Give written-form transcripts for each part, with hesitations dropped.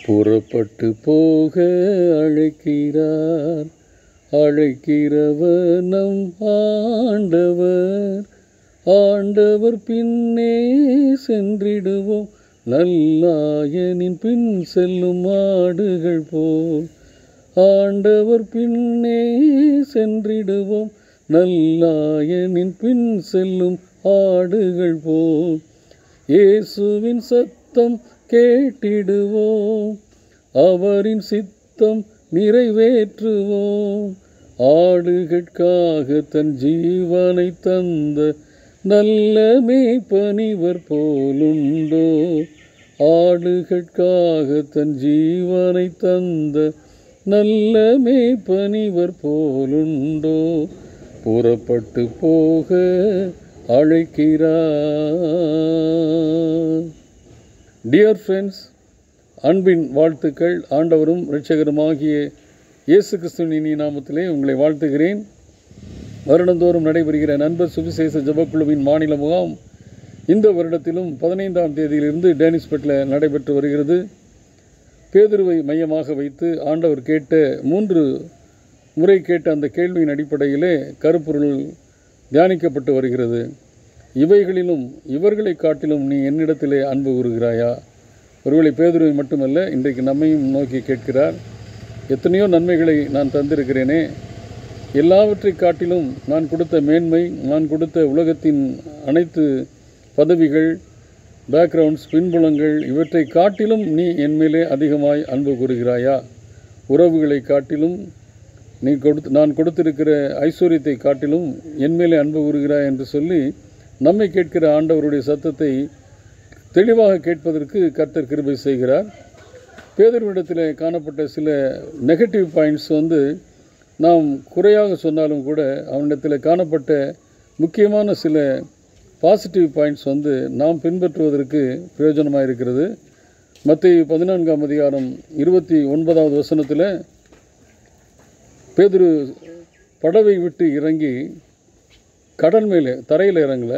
புறப்பட்டு போக அழைக்கிறார், அழைக்கிறவர் நம் ஆண்டவர். ஆண்டவர் பின்னே சென்றிடுவோம், நல்லாயனின் பின் செல்லும் ஆடுகள் போல். ஆண்டவர் பின்னே சென்றிடுவோம், நல்லாயனின் பின் செல்லும் ஆடுகள் போல். இயேசுவின் சத்தம் கேட்டிடுவோம், அவரின் சித்தம் நிறைவேற்றுவோம். ஆடுகட்காக தன் ஜீவனை தந்த நல்ல மேய்ப்பனிவர் போலுண்டோ. ஆடுகட்காக தன் ஜீவனை தந்த நல்ல மேய்ப்பனிவர் போலுண்டோ. புறப்பட்டு போக அழைக்கிறார். டியர் ஃப்ரெண்ட்ஸ், அன்பின் வாழ்த்துக்கள். ஆண்டவரும் இரட்சகருமாகிய இயேசு கிறிஸ்துவின் இனிய நாமத்திலே உங்களை வாழ்த்துகிறேன். வருடந்தோறும் நடைபெறுகிற நண்பர் சுவிசேஷ ஜபக்குழுவின் மாநில முகாம் இந்த வருடத்திலும் 15ஆம் தேதியிலிருந்து டேனிஷ்பெட்டில் நடைபெற்று வருகிறது. பேதுருவை மையமாக வைத்து ஆண்டவர் கேட்ட 3 முறை கேட்ட அந்த கேள்வியின் அடிப்படையிலே கருப்பொருள் தியானிக்கப்பட்டு வருகிறது. இவைகளிலும் இவர்களை காட்டிலும் நீ என்னிடத்திலே அன்பு கூறுகிறாயா? ஒருவேளை பேதுருவை மட்டுமல்ல, இன்றைக்கு நம்மையும் நோக்கி கேட்கிறார். எத்தனையோ நன்மைகளை நான் தந்திருக்கிறேனே, எல்லாவற்றை காட்டிலும் நான் கொடுத்த மேன்மை, நான் கொடுத்த உலகத்தின் அனைத்து பதவிகள், பேக்ரவுண்ட்ஸ், பின்புலங்கள், இவற்றை காட்டிலும் நீ என்மேலே அதிகமாய் அன்பு கூறுகிறாயா? உறவுகளை காட்டிலும் நான் கொடுத்திருக்கிற ஐஸ்வர்யத்தை காட்டிலும் என்மேலே அன்பு கூறுகிறாய் என்று சொல்லி நம்மை கேட்கிற ஆண்டவருடைய சத்தத்தை தெளிவாக கேட்பதற்கு கர்த்தர் கிருபை செய்கிறார். பேதுருவிடத்தில் காணப்பட்ட சில நெகட்டிவ் பாயிண்ட்ஸ் நாம் குறையாக சொன்னாலும் கூட அவனிடத்தில் காணப்பட்ட முக்கியமான சில பாசிட்டிவ் பாயிண்ட்ஸ் நாம் பின்பற்றுவதற்கு பிரயோஜனமாக இருக்கிறது. மத்தேயு 14ஆம் அதிகாரம் 29வது வசனத்தில் பேதுரு படவை விட்டு இறங்கி கடல் மேலே, தரையில் இறங்கல,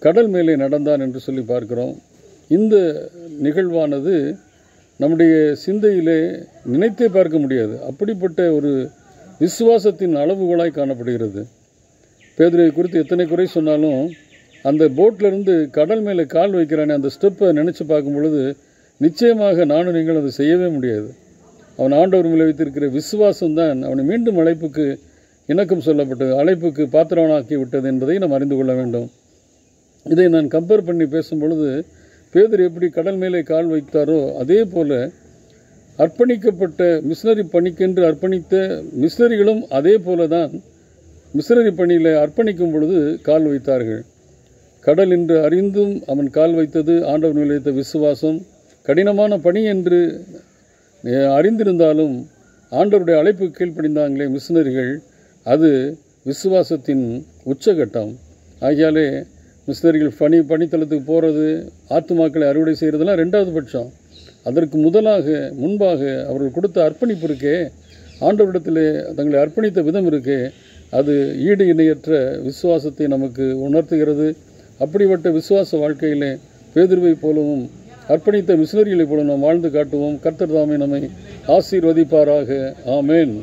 கடல் மேலே நடந்தான் என்று சொல்லி பார்க்கிறோம். இந்த நிகழ்வானது நம்முடைய சிந்தையிலே நினைத்தே பார்க்க முடியாது. அப்படிப்பட்ட ஒரு விசுவாசத்தின் அளவுகோலாய் காணப்படுகிறது. பேதுருவை குறித்து எத்தனை குறை சொன்னாலும் அந்த போட்டிலிருந்து கடல் மேலே கால் வைக்கிறானே, அந்த ஸ்டெப்பை நினச்சி பார்க்கும் பொழுது நிச்சயமாக நானும் நீங்கள் அதை செய்யவே முடியாது. அவன் ஆண்டவர் மேலே வைத்திருக்கிற விசுவாசம்தான் அவனை மீண்டும் அழைப்புக்கு இணக்கம் சொல்லப்பட்டது, அழைப்புக்கு பாத்திரவனாக்கி விட்டது என்பதை நாம் அறிந்து கொள்ள வேண்டும். இதை நான் கம்பேர் பண்ணி பேசும் பொழுது பேதுரு எப்படி கடல் மேலே கால் வைத்தாரோ அதே போல் அர்ப்பணிக்கப்பட்ட மிஷனரி பணிக்கென்று அர்ப்பணித்த மிஷனரிகளும் அதே போல தான் மிஷனரி பணியில் அர்ப்பணிக்கும் பொழுது கால் வைத்தார்கள். கடல் என்று அறிந்தும் அவன் கால் வைத்தது ஆண்டவர் மேல் வைத்த விசுவாசம். கடினமான பணி என்று அறிந்திருந்தாலும் ஆண்டவருடைய அழைப்பு கீழ்ப்படிந்தாங்களே மிஷனரிகள், அது விசுவாசத்தின் உச்சகட்டம். ஆகியாலே மிஷனரிகள் பணித்தளத்துக்கு போகிறது, ஆத்துமாக்களை அறுவடை செய்கிறதுலாம் 2வது பட்சம். அதற்கு முன்பாக அவர்கள் கொடுத்த அர்ப்பணிப்பு இருக்கே, ஆண்டவரிடத்தில் தங்களை அர்ப்பணித்த விதம் இருக்கே, அது ஈடு இணையற்ற விசுவாசத்தை நமக்கு உணர்த்துகிறது. அப்படிப்பட்ட விசுவாச வாழ்க்கையிலே பேதுருவை போலவும் அர்ப்பணித்த மிஷனரிகளைப் போல நாம் வாழ்ந்து காட்டுவோம். கர்த்தர் தாமே நம்மை ஆசீர்வதிப்பாராக. ஆமேன்.